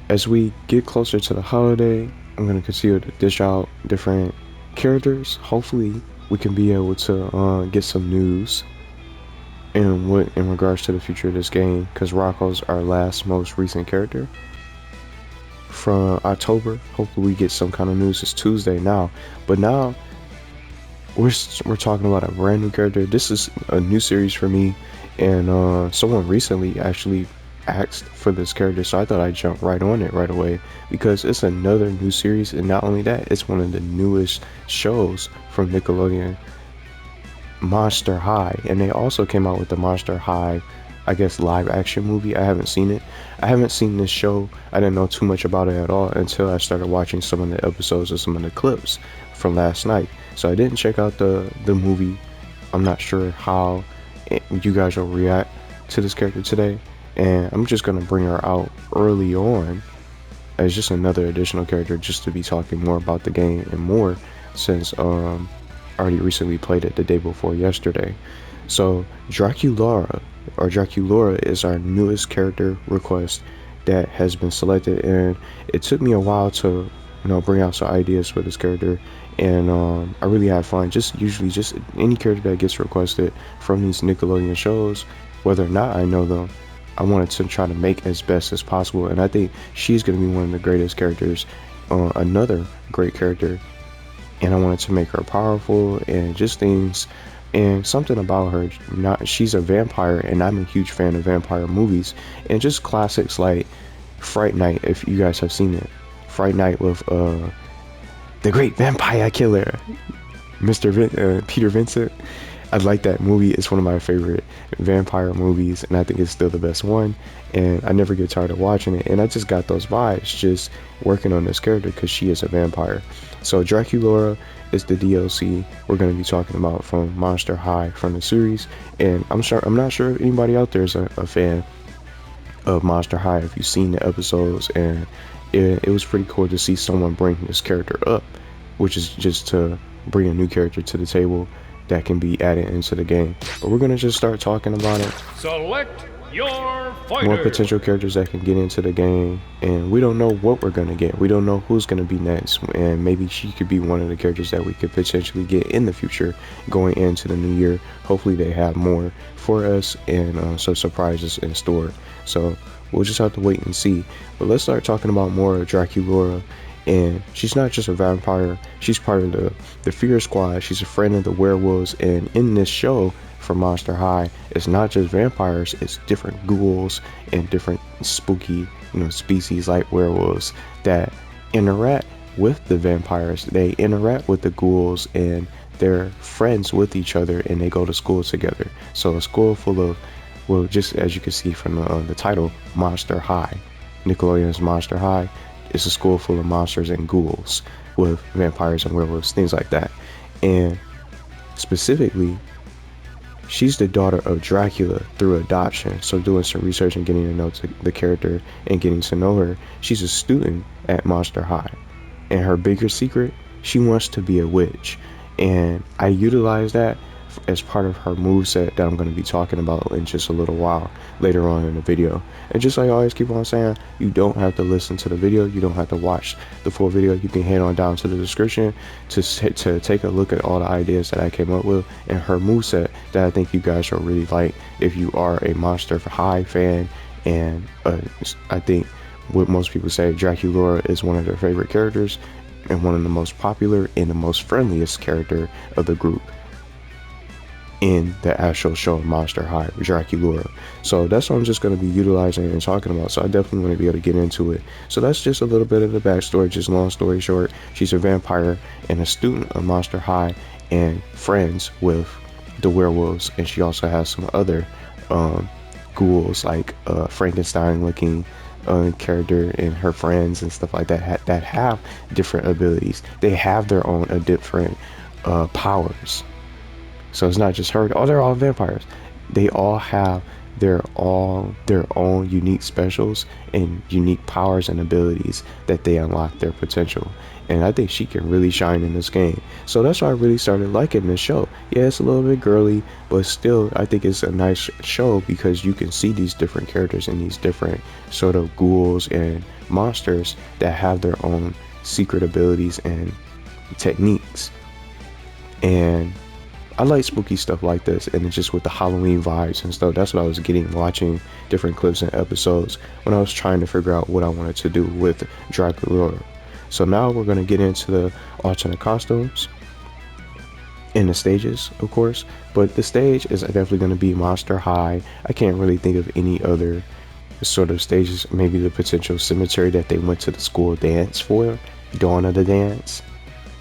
as we get closer to the holiday, I'm gonna continue to dish out different characters. Hopefully, we can be able to get some news in regards to the future of this game, because Rocco's our last most recent character from October. Hopefully, we get some kind of news. It's Tuesday now, but now we're talking about a brand new character. This is a new series for me, and someone recently actually asked for this character, so I thought I'd jump right on it right away because it's another new series, and not only that, it's one of the newest shows from Nickelodeon, Monster High, and they also came out with the Monster High, I guess, live action movie. I haven't seen it. I haven't seen this show. I didn't know too much about it at all until I started watching some of the episodes or some of the clips from last night. So I didn't check out the movie. I'm not sure how you guys will react to this character today, and I'm just gonna bring her out early on as just another additional character, just to be talking more about the game and more, since I already recently played it the day before yesterday. So Draculaura is our newest character request that has been selected, and it took me a while to bring out some ideas for this character, and I really had fun. Usually just any character that gets requested from these Nickelodeon shows, whether or not I know them, I wanted to try to make as best as possible, and I think she's going to be one of the greatest characters, another great character, and I wanted to make her powerful and just things. And something about her, she's a vampire, and I'm a huge fan of vampire movies and just classics like Fright Night, if you guys have seen it. Fright Night with the great vampire killer, Peter Vincent. I like that movie. It's one of my favorite vampire movies, and I think it's still the best one, and I never get tired of watching it. And I just got those vibes just working on this character because she is a vampire. So Draculaura is the DLC we're going to be talking about from Monster High, from the series. And I'm not sure if anybody out there is a fan of Monster High, if you've seen the episodes, and it was pretty cool to see someone bring this character up, which is just to bring a new character to the table that can be added into the game. But we're gonna just start talking about it. Select your fighter. More potential characters that can get into the game, and we don't know what we're gonna get. We don't know who's gonna be next, and maybe she could be one of the characters that we could potentially get in the future going into the new year. Hopefully they have more for us and some surprises in store. So we'll just have to wait and see. But let's start talking about more of Draculaura. And she's not just a vampire, she's part of the Fear Squad. She's a friend of the werewolves, and in this show for Monster High, it's not just vampires, it's different ghouls and different spooky species like werewolves that interact with the vampires. They interact with the ghouls, and they're friends with each other, and they go to school together. So a school full of, well, just as you can see from the title, Monster High. Nickelodeon's Monster High. It's a school full of monsters and ghouls with vampires and werewolves, things like that. And specifically, she's the daughter of Dracula through adoption. So doing some research and getting to know the character and getting to know her, she's a student at Monster High. And her bigger secret, she wants to be a witch. And I utilize that as part of her moveset that I'm going to be talking about in just a little while later on in the video. And just like I always keep on saying, you don't have to listen to the video, you don't have to watch the full video. You can head on down to the description to take a look at all the ideas that I came up with and her moveset that I think you guys will really like if you are a Monster High fan. And I think what most people say, Draculaura is one of their favorite characters and one of the most popular and the most friendliest character of the group in the actual show Monster High, Draculaura. So that's what I'm just going to be utilizing and talking about. So I definitely want to be able to get into it. So that's just a little bit of the backstory. Just long story short, she's a vampire and a student of Monster High and friends with the werewolves. And she also has some other ghouls, like Frankenstein looking character and her friends and stuff like that that have different abilities. They have their own different powers. So it's not just her. Oh, they're all vampires. They all have they're all their own unique specials and unique powers and abilities that they unlock their potential. And I think she can really shine in this game. So that's why I really started liking this show. Yeah, it's a little bit girly, but still I think it's a nice show because you can see these different characters and these different sort of ghouls and monsters that have their own secret abilities and techniques. And I like spooky stuff like this, and it's just with the Halloween vibes and stuff. That's what I was getting watching different clips and episodes when I was trying to figure out what I wanted to do with Draculaura. So now we're going to get into the alternate costumes and the stages, of course. But the stage is definitely going to be Monster High. I can't really think of any other sort of stages. Maybe the potential cemetery that they went to the school dance for, Dawn of the Dance.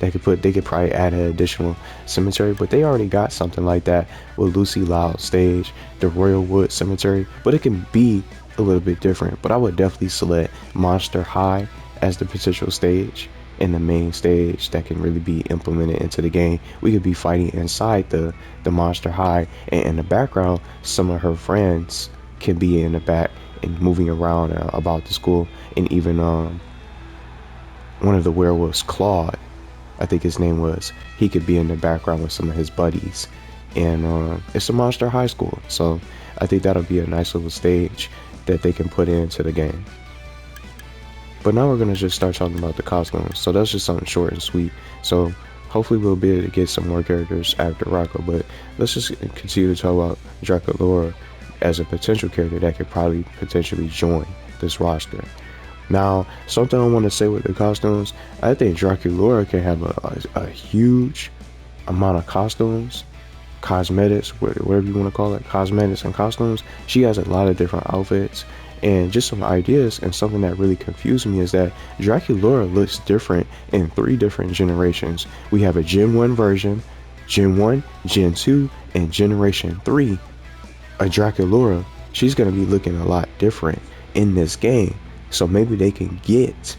They could probably add an additional cemetery, but they already got something like that with Lucy Loud stage, the Royal Wood Cemetery, but it can be a little bit different. But I would definitely select Monster High as the potential stage and the main stage that can really be implemented into the game. We could be fighting inside the Monster High, and in the background some of her friends can be in the back and moving around about the school. And even one of the werewolves, Claude, I think his name was, he could be in the background with some of his buddies. And it's a Monster High School, so I think that'll be a nice little stage that they can put into the game. But now we're going to just start talking about the costumes. So that's just something short and sweet. So hopefully we'll be able to get some more characters after Rocco, but let's just continue to talk about Draculaura as a potential character that could probably potentially join this roster. Now, something I want to say with the costumes, I think Draculaura can have a huge amount of costumes, cosmetics, whatever you want to call it, cosmetics and costumes. She has a lot of different outfits and just some ideas. And something that really confused me is that Draculaura looks different in 3 different generations. We have a Gen 1 version, Gen 1, Gen 2, and Generation 3. A Draculaura, she's going to be looking a lot different in this game. So maybe they can get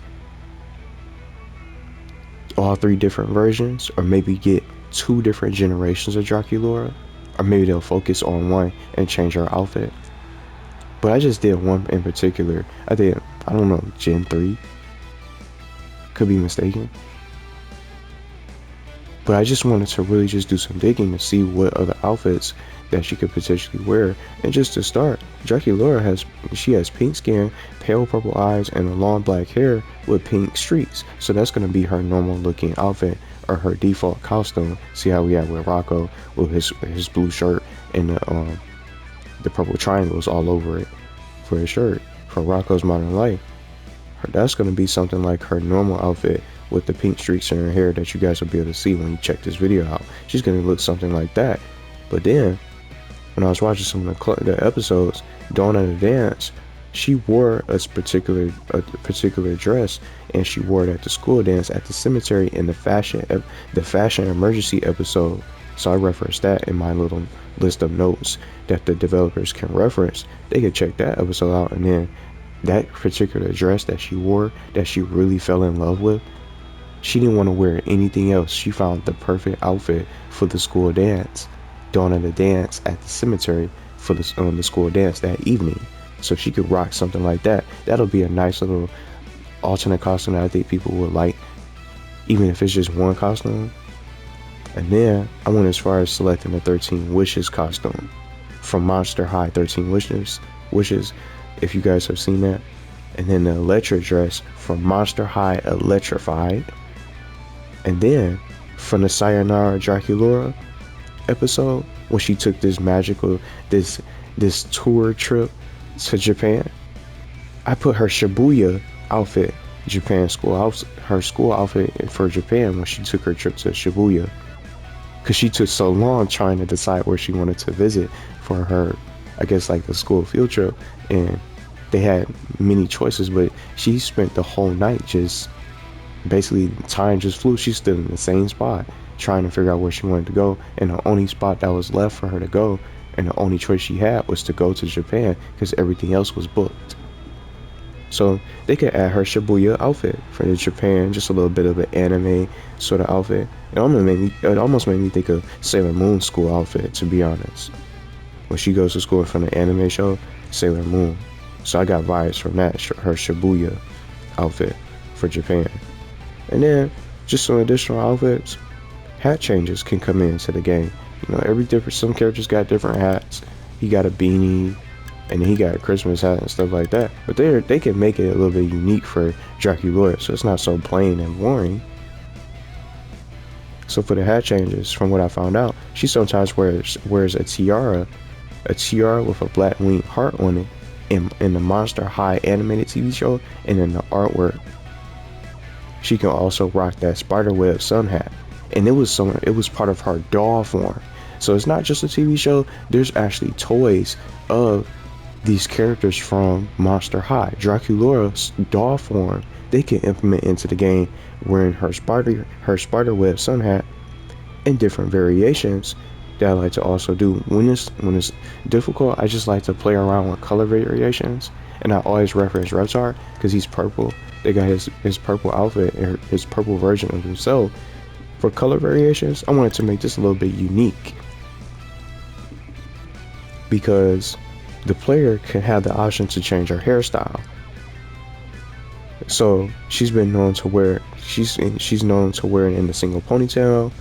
all 3 different versions, or maybe get 2 different generations of Draculaura, or maybe they'll focus on one and change her outfit. But I just did one in particular. I don't know, Gen 3. Could be mistaken. But I just wanted to really just do some digging to see what other outfits that she could potentially wear. And just to start, Draculaura has pink skin, pale purple eyes, and long black hair with pink streaks. So that's going to be her normal looking outfit, or her default costume. See how we have with Rocco with his blue shirt and the purple triangles all over it for his shirt. For Rocco's Modern Life, that's going to be something like her normal outfit with the pink streaks in her hair that you guys will be able to see when you check this video out. She's going to look something like that. But then when I was watching some of the episodes, Dawn of the Dance, she wore a particular dress, and she wore it at the school dance at the cemetery in the fashion emergency episode. So I referenced that in my little list of notes that the developers can reference. They can check that episode out, and then that particular dress that she wore, that she really fell in love with, she didn't want to wear anything else. She found the perfect outfit for the school dance, Dawn of the Dance at the cemetery for the school dance that evening. So if she could rock something like that, that'll be a nice little alternate costume that I think people would like, even if it's just one costume. And then I went as far as selecting the 13 Wishes costume from Monster High. 13 Wishes, if you guys have seen that. And then the electric dress from Monster High Electrified. And then from the Sayonara Draculaura episode, when she took this this tour trip to Japan, I put her Shibooya outfit, her school outfit for Japan when she took her trip to Shibooya, because she took so long trying to decide where she wanted to visit for her, I guess, like the school field trip, and they had many choices, but she spent the whole night just basically, time just flew. She stood in the same spot trying to figure out where she wanted to go, and the only spot that was left for her to go, and the only choice she had, was to go to Japan because everything else was booked. So they could add her Shibooya outfit for the Japan, just a little bit of an anime sort of outfit. It almost made me think of Sailor Moon school outfit, to be honest, when she goes to school from the anime show Sailor Moon. So I got vibes from that, her Shibooya outfit for Japan. And then just some additional outfits. Hat changes can come into the game. You know, some characters got different hats. He got a beanie, and then he got a Christmas hat and stuff like that. But they can make it a little bit unique for Draculaura, so it's not so plain and boring. So for the hat changes, from what I found out, she sometimes wears a tiara with a black winged heart on it in the Monster High animated TV show, and in the artwork. She can also rock that Spiderweb Sunhat, and it was part of her doll form. So it's not just a TV show. There's actually toys of these characters from Monster High. Draculaura's doll form, they can implement into the game, wearing her Spiderweb Sunhat and different variations that I like to also do. When it's difficult, I just like to play around with color variations, and I always reference Reptar because he's purple. They got his purple outfit, or his purple version of himself. For color variations, I wanted to make this a little bit unique because the player can have the option to change her hairstyle. So she's known to wear it in a single ponytail,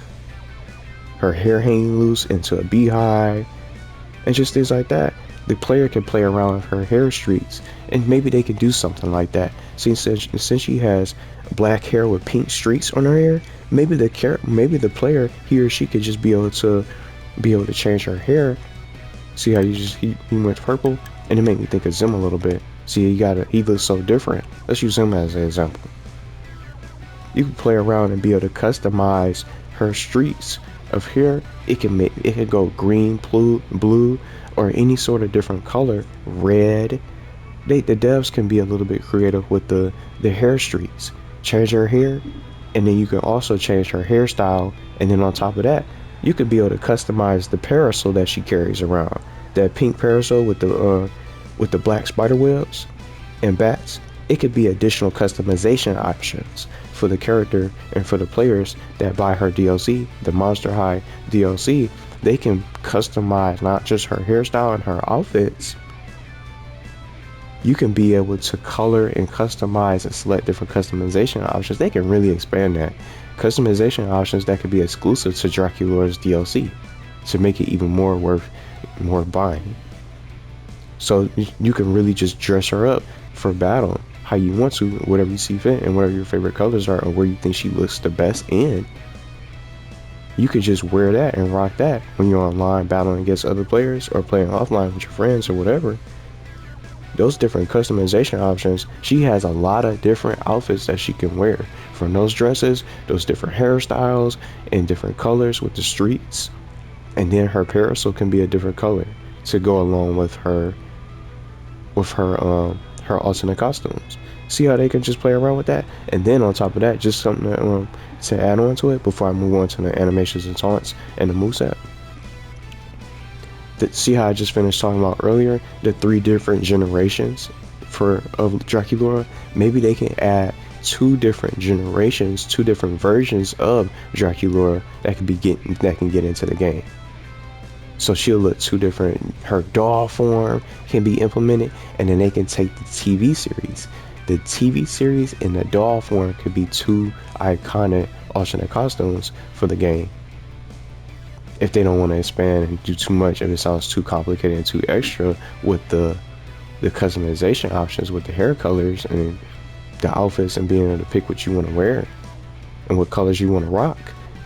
her hair hanging loose into a beehive, and just things like that. The player can play around with her hair streaks, and maybe they could do something like that. Since she has black hair with pink streaks on her hair, maybe the player, he or she, could just be able to change her hair. See how he went purple, and it made me think of Zim a little bit. See, he looks so different. Let's use him as an example. You can play around and be able to customize her streaks of hair. It can go green, blue, or any sort of different color, red. The devs can be a little bit creative with the hair streaks. Change her hair, and then you can also change her hairstyle, and then on top of that, you could be able to customize the parasol that she carries around. That pink parasol with the black spider webs and bats. It could be additional customization options for the character and for the players that buy her DLC, the Monster High DLC. They can customize not just her hairstyle and her outfits. You can be able to color and customize and select different customization options. They can really expand that. Customization options that could be exclusive to Draculaura's DLC to make it even more worth buying. So you can really just dress her up for battle how you want to, whatever you see fit, and whatever your favorite colors are, or where you think she looks the best in. You could just wear that and rock that when you're online battling against other players or playing offline with your friends or whatever. Those different customization options, she has a lot of different outfits that she can wear, from those dresses, those different hairstyles, and different colors with the streaks. And then her parasol can be a different color to go along with her alternate costumes. See how they can just play around with that? And then on top of that, just something to add on to it before I move on to the animations and taunts and the moveset. See how I just finished talking about earlier, the 3 different generations of Draculaura? Maybe they can add 2 different generations, 2 different versions of Draculaura that can get into the game. So she'll look 2 different. Her doll form can be implemented, and then they can take the TV series. The TV series and the doll form could be 2 iconic alternate costumes for the game. If they don't want to expand and do too much, if it sounds too complicated and too extra with the customization options with the hair colors and the outfits and being able to pick what you want to wear and what colors you want to rock,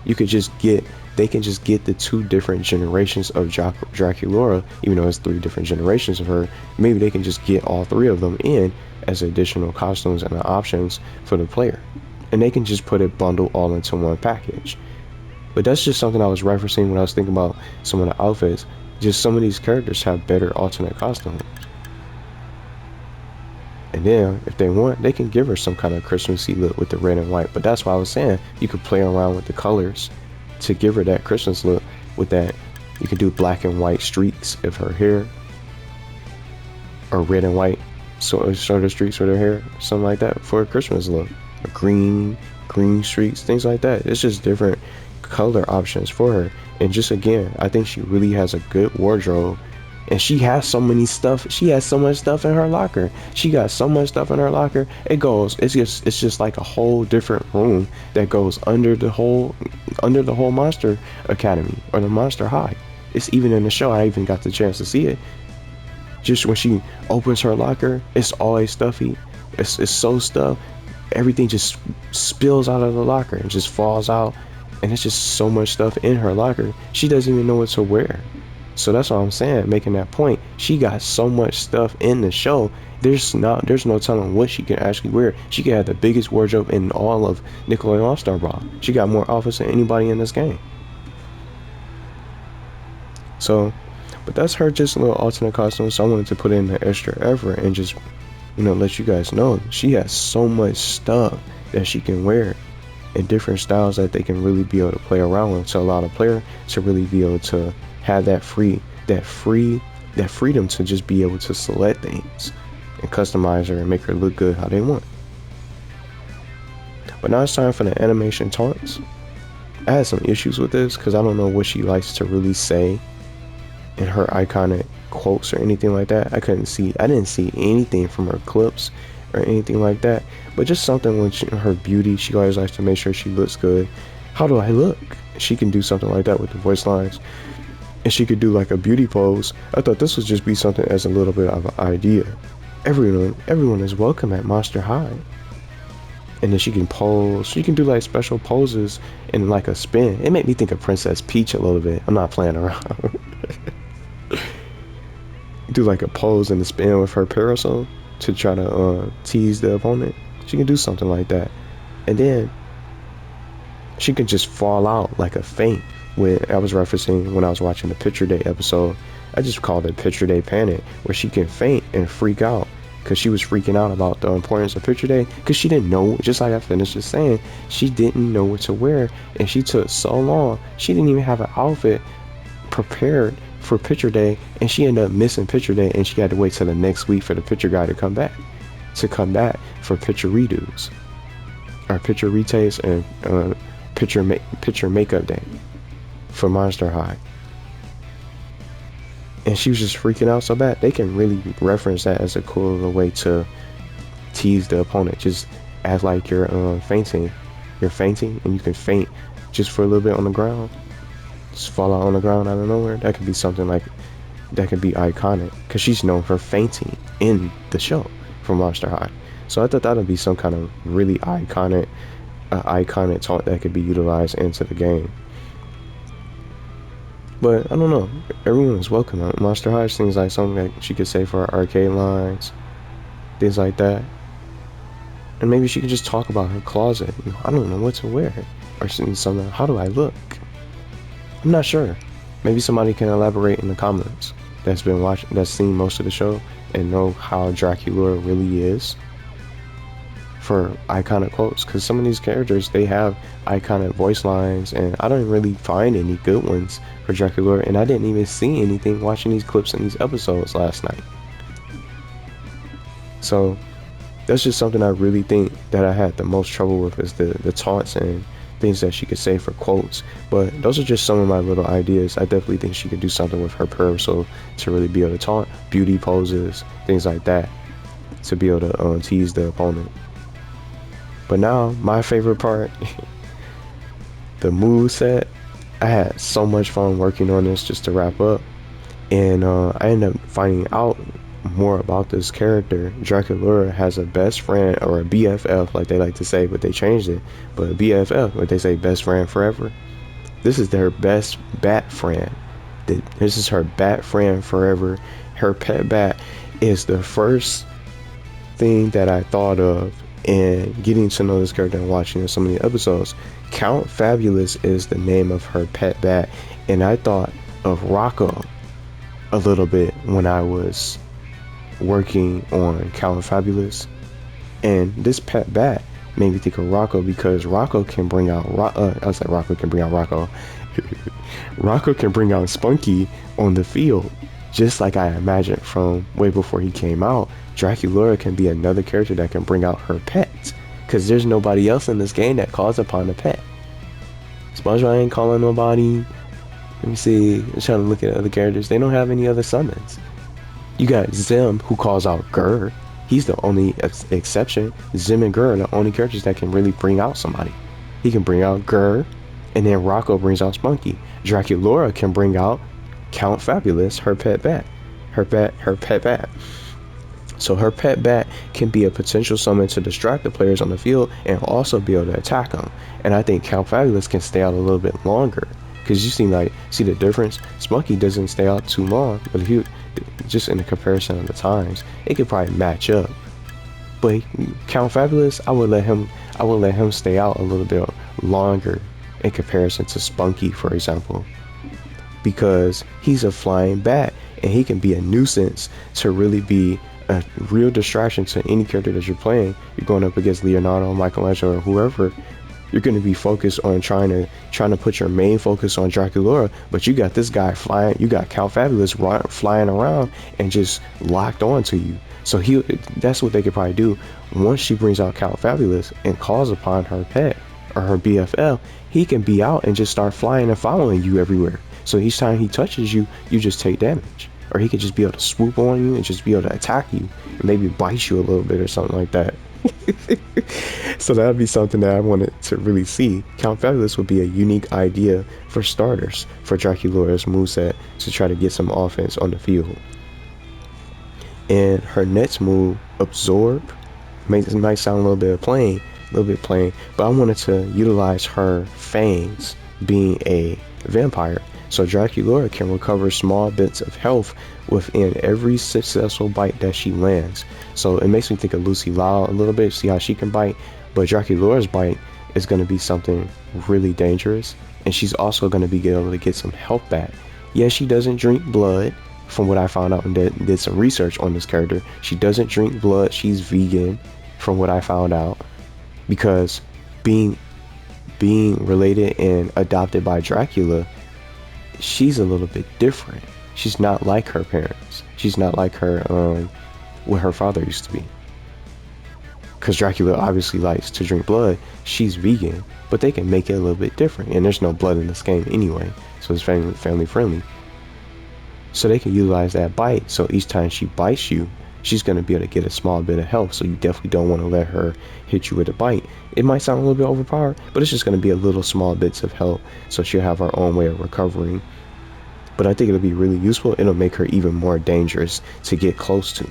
they can just get the 2 different generations of Draculaura. Even though it's 3 different generations of her, maybe they can just get all 3 of them in as additional costumes and options for the player, and they can just put it bundled all into one package. But that's just something I was referencing when I was thinking about some of the outfits. Just some of these characters have better alternate costumes. And then, if they want, they can give her some kind of Christmassy look with the red and white. But that's why I was saying you could play around with the colors to give her that Christmas look with that. You could do black and white streaks of her hair, or red and white sort of streaks with her hair, something like that for a Christmas look. Or green streaks, things like that. It's just different color options for her. And just again, I think she really has a good wardrobe And she has so many stuff. She has so much stuff in her locker. She got so much stuff in her locker. It's just like a whole different room that goes under the whole Monster Academy or the Monster High. It's even in the show. I even got the chance to see it. Just when she opens her locker, it's always stuffy. It's so stuffed. Everything just spills out of the locker and just falls out. And it's just so much stuff in her locker. She doesn't even know what to wear. So that's what I'm saying, making that point. She got so much stuff in the show. There's no telling what she can actually wear. She could have the biggest wardrobe in all of Nickelodeon All-Star Brawl. She got more outfits than anybody in this game. So, but that's her just a little alternate costume. So I wanted to put in the extra effort and just, let you guys know she has so much stuff that she can wear in different styles that they can really be able to play around with, to allow the player to really be able to have that freedom to just be able to select things and customize her and make her look good how they want. But now it's time for the animation taunts. I had some issues with this because I don't know what she likes to really say in her iconic quotes or anything like that. I didn't see anything from her clips or anything like that, but just something with her beauty. She always likes to make sure she looks good. How do I look? She can do something like that with the voice lines. And she could do like a beauty pose. I thought this would just be something as a little bit of an idea. Everyone is welcome at Monster High. And then she can pose. She can do like special poses and like a spin. It made me think of Princess Peach a little bit. I'm not playing around. Do like a pose and a spin with her parasol to try to tease the opponent. She can do something like that. And then she can just fall out like a feint. When I was referencing when I was watching the Picture Day episode, I just called it Picture Day Panic, where she can faint and freak out because she was freaking out about the importance of Picture Day because she didn't know, just like I finished just saying, she didn't know what to wear, and she took so long. She didn't even have an outfit prepared for Picture Day, and she ended up missing Picture Day, and she had to wait till the next week for the picture guy to come back for picture redos or picture retakes and picture makeup day for Monster High. And she was just freaking out so bad. They can really reference that as a cool little way to tease the opponent. Just act like you're fainting and you can faint just for a little bit on the ground, just fall out on the ground out of nowhere. That could be something like that could be iconic because she's known for fainting in the show from Monster High. So I thought that would be some kind of really iconic taunt that could be utilized into the game. But I don't know, everyone is welcome. Monster High seems like something that she could say for her arcade lines, things like that. And maybe she could just talk about her closet. I don't know what to wear, or something. How do I look? I'm not sure. Maybe somebody can elaborate in the comments that's been watching, that's seen most of the show and know how Draculaura really is for iconic quotes, because some of these characters, they have iconic voice lines, and I don't really find any good ones for Draculaura, and I didn't even see anything watching these clips in these episodes last night. So that's just something I really think that I had the most trouble with, is the taunts and things that she could say for quotes. But those are just some of my little ideas. I definitely think she could do something with her parasol to really be able to taunt, beauty poses, things like that, to be able to tease the opponent. But now, my favorite part, the moveset. I had so much fun working on this, just to wrap up. And I ended up finding out more about this character. Draculaura has a best friend, or a BFF like they like to say, but they changed it. But a BFF, what they say, best friend forever. This is their best bat friend. This is her bat friend forever. Her pet bat is the first thing that I thought of in getting to know this character and watching some of the episodes. Count Fabulous is the name of her pet bat, and I thought of Rocco a little bit when I was working on Count Fabulous, and this pet bat made me think of Rocco, because Rocco can bring out Rocco can bring out Spunky on the field, just like I imagined from way before he came out. Draculaura can be another character that can bring out her pets, because there's nobody else in this game that calls upon a pet. SpongeBob ain't calling nobody, Let me see. I'm trying to look at other characters. They don't have any other summons. You got Zim, who calls out Gur. He's the only exception. Zim and Gur are the only characters that can really bring out somebody. He can bring out Gur, and then Rocco brings out Spunky. Draculaura can bring out Count Fabulous, her pet bat. Her pet bat. So her pet bat can be a potential summon to distract the players on the field and also be able to attack them. And I think Count Fabulous can stay out a little bit longer. Because you see the difference? Spunky doesn't stay out too long, but if you just in the comparison of the times, it could probably match up. But Count Fabulous, I would let him stay out a little bit longer in comparison to Spunky, for example. Because he's a flying bat and he can be a nuisance to really be a real distraction to any character that you're playing. You're going up against Leonardo, Michelangelo, or whoever. You're going to be focused on trying to put your main focus on Draculaura, but you got this guy flying. You got Count Fabulous flying around and just locked on to you. So that's what they could probably do. Once she brings out Count Fabulous and calls upon her pet or her BFL, he can be out and just start flying and following you everywhere. So each time he touches you, you just take damage. Or he could just be able to swoop on you and just be able to attack you and maybe bite you a little bit or something like that. So that would be something that I wanted to really see. Count Fabulous would be a unique idea for starters for Draculaura's moveset to try to get some offense on the field. And her next move, Absorb, might sound a little bit plain, but I wanted to utilize her fangs being a vampire. So Draculaura can recover small bits of health within every successful bite that she lands. So it makes me think of Lucy Lau a little bit, see how she can bite. But Draculaura's bite is going to be something really dangerous. And she's also going to be able to get some health back. Yes, she doesn't drink blood, from what I found out and did some research on this character. She doesn't drink blood. She's vegan, from what I found out. Because being related and adopted by Dracula, she's a little bit different. She's not like her parents. She's not like her what her father used to be. Because Dracula obviously likes to drink blood. She's vegan, but they can make it a little bit different. And there's no blood in this game anyway, so it's family friendly. So they can utilize that bite. So each time she bites you, she's going to be able to get a small bit of health. So you definitely don't want to let her hit you with a bite. It might sound a little bit overpowered, but it's just going to be a little small bits of health. So she'll have her own way of recovering. But I think it'll be really useful. It'll make her even more dangerous to get close to.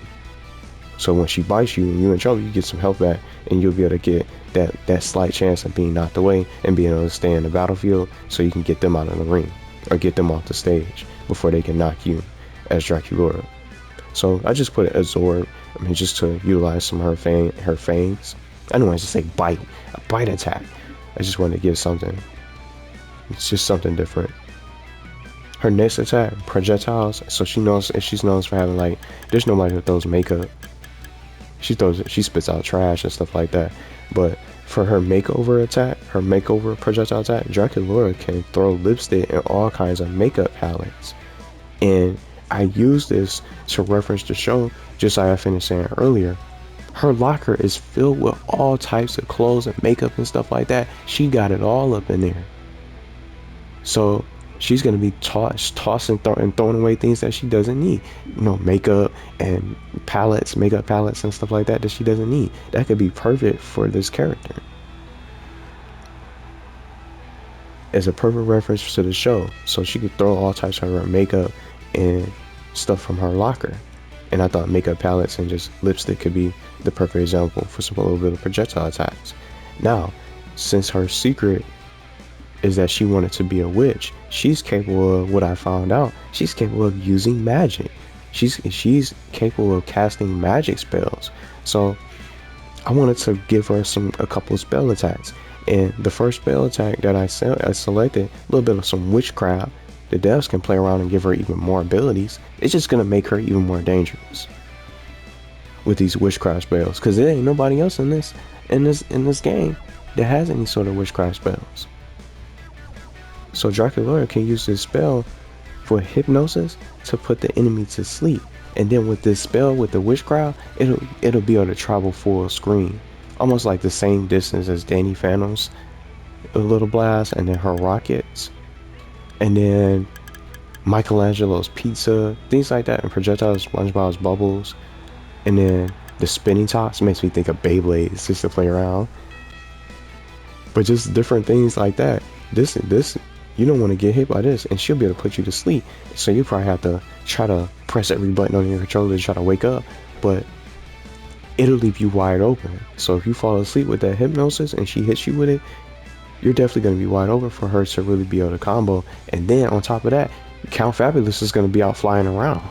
So when she bites you and you're in trouble, you get some health back and you'll be able to get that slight chance of being knocked away and being able to stay in the battlefield so you can get them out of the ring or get them off the stage before they can knock you as Draculaura. So I just put it Absorb, just to utilize some of her fangs. I don't want to say bite, a bite attack. I just wanted to give something. It's just something different. Her next attack, projectiles. So she's known for having there's nobody who throws makeup. She spits out trash and stuff like that. But for her makeover attack, her makeover projectile attack, Draculaura can throw lipstick and all kinds of makeup palettes. And I use this to reference the show, just like I finished saying earlier. Her locker is filled with all types of clothes and makeup and stuff like that. She got it all up in there. So she's going to be tossing and throwing away things that she doesn't need. Makeup and makeup palettes and stuff like that she doesn't need. That could be perfect for this character. As a perfect reference to the show. So she could throw all types of her makeup and stuff from her locker. And I thought makeup palettes and just lipstick could be the perfect example for a little bit of projectile attacks. Now, since her secret is that she wanted to be a witch, she's capable of what I found out. She's capable of using magic. She's capable of casting magic spells. So I wanted to give her a couple of spell attacks. And the first spell attack that I selected, a little bit of some witchcraft. The devs can play around and give her even more abilities. It's just gonna make her even more dangerous with these witchcraft spells, because there ain't nobody else in this game that has any sort of witchcraft spells. So Draculaura can use this spell for hypnosis to put the enemy to sleep, and then with this spell with the witchcraft, it'll be able to travel full screen, almost like the same distance as Danny Phantom's little blast and then her rockets. And then Michelangelo's pizza, things like that, and projectiles, SpongeBob's bubbles. And then the spinning tops makes me think of Beyblades just to play around. But just different things like that. This, you don't want to get hit by this, and she'll be able to put you to sleep. So you probably have to try to press every button on your controller to try to wake up, but it'll leave you wide open. So if you fall asleep with that hypnosis and she hits you with it, you're definitely going to be wide open for her to really be able to combo. And then on top of that, Count Fabulous is going to be out flying around.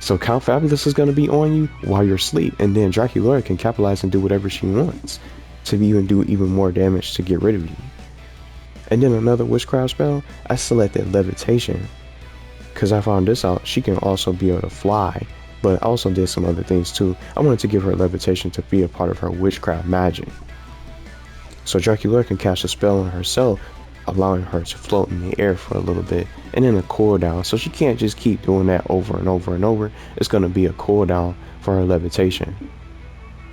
So Count Fabulous is going to be on you while you're asleep, and then Draculaura can capitalize and do whatever she wants to even do even more damage to get rid of you. And then another witchcraft spell, I selected Levitation, because I found this out. She can also be able to fly, but I also did some other things too. I wanted to give her Levitation to be a part of her witchcraft magic. So Draculaura can cast a spell on herself, allowing her to float in the air for a little bit, and then a cooldown. So she can't just keep doing that over and over and over. It's going to be a cooldown for her Levitation.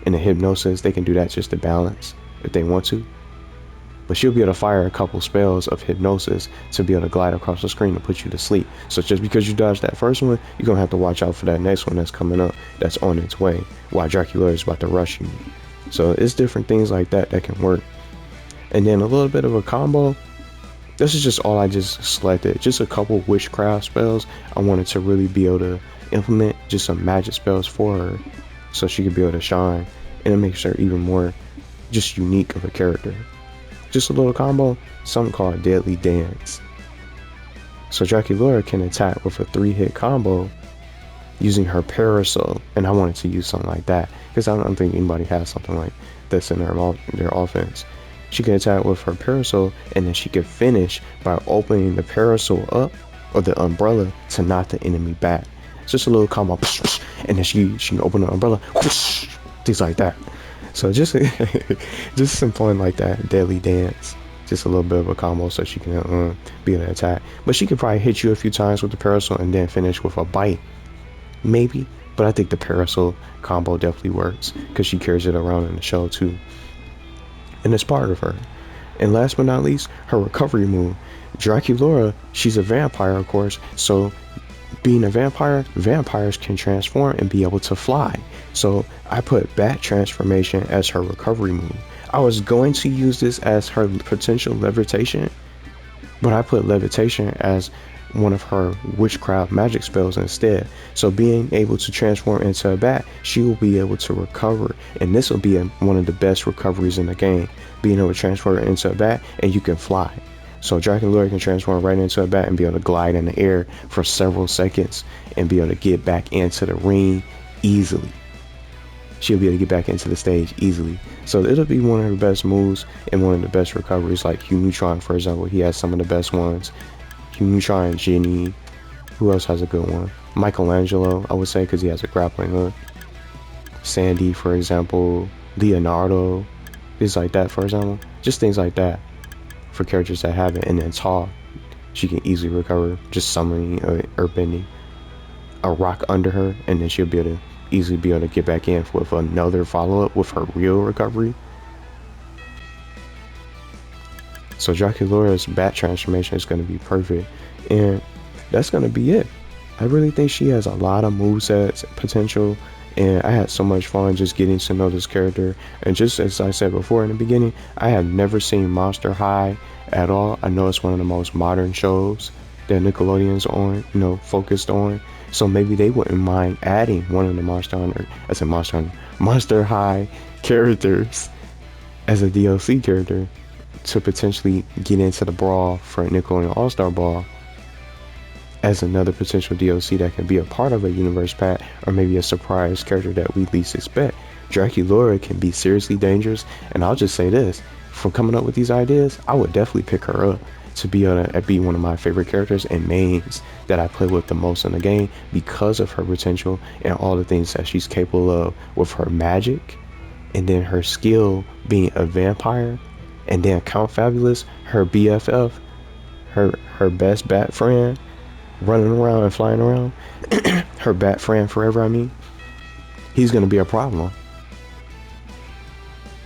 In the hypnosis, they can do that just to balance if they want to. But she'll be able to fire a couple spells of hypnosis to be able to glide across the screen to put you to sleep. So just because you dodged that first one, you're going to have to watch out for that next one that's coming up, that's on its way, while Draculaura is about to rush you. So it's different things like that that can work. And then a little bit of a combo. This is just all I just selected. Just a couple witchcraft spells I wanted to really be able to implement, just some magic spells for her, so she could be able to shine, and it makes her even more just unique of a character. Just a little combo, something called Deadly Dance. So Draculaura can attack with a 3-hit combo using her Parasol, and I wanted to use something like that because I don't think anybody has something like this in their offense. She can attack with her Parasol, and then she can finish by opening the Parasol up, or the umbrella, to knock the enemy back. It's just a little combo, and then she can open the umbrella, things like that. So just some fun like that, Deadly Dance. Just a little bit of a combo so she can be able to attack. But she could probably hit you a few times with the Parasol and then finish with a bite. Maybe, but I think the Parasol combo definitely works because she carries it around in the show too. And it's part of her. And last but not least, her recovery move. Draculaura, she's a vampire, of course, so being a vampire, vampires can transform and be able to fly. So I put Bat Transformation as her recovery move. I was going to use this as her potential Levitation, but I put Levitation as one of her witchcraft magic spells instead. So being able to transform into a bat, she will be able to recover, and this will be one of the best recoveries in the game, being able to transfer into a bat and you can fly. So Draculaura can transform right into a bat and be able to glide in the air for several seconds and be able to get back into the ring easily. She'll be able to get back into the stage easily. So it'll be one of her best moves and one of the best recoveries. Like Hugh Neutron, for example, he has some of the best ones. Hugh Neutron, Ginny. Who else has a good one? Michelangelo, I would say, because he has a grappling hook. Sandy, for example. Leonardo. Things like that, for example. Just things like that for characters that have it. And then Tall, she can easily recover, just summoning earthbending a rock under her, and then she'll be able to easily be able to get back in with another follow-up with her real recovery. So Draculaura's Bat Transformation is going to be perfect, and that's going to be it. I really think she has a lot of movesets potential, and I had so much fun just getting to know this character. And just as I said before in the beginning, I have never seen Monster High at all. I know it's one of the most modern shows that Nickelodeon's on, focused on. So maybe they wouldn't mind adding one of the Monster High characters as a DLC character to potentially get into the Brawl for Nickelodeon All-Star Brawl as another potential DLC that can be a part of a universe pack, or maybe a surprise character that we least expect. Draculaura can be seriously dangerous, and I'll just say this, from coming up with these ideas, I would definitely pick her up to be able to be one of my favorite characters and mains that I play with the most in the game because of her potential and all the things that she's capable of with her magic, and then her skill being a vampire, and then Count Fabulous, her BFF, her best bat friend, running around and flying around, her bat friend forever, I mean, he's going to be a problem.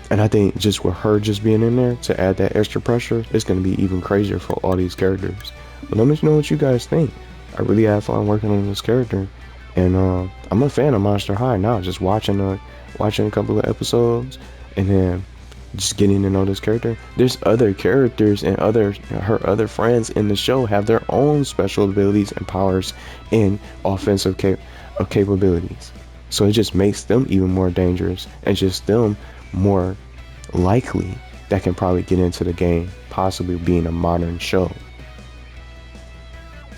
And I think just with her just being in there to add that extra pressure, it's going to be even crazier for all these characters. But let me know what you guys think. I really had fun working on this character, and I'm a fan of Monster High now. Just watching a couple of episodes, and then just getting to know this character. There's other characters and her other friends in the show have their own special abilities and powers and offensive capabilities. So it just makes them even more dangerous and just them more likely that can probably get into the game, possibly being a modern show.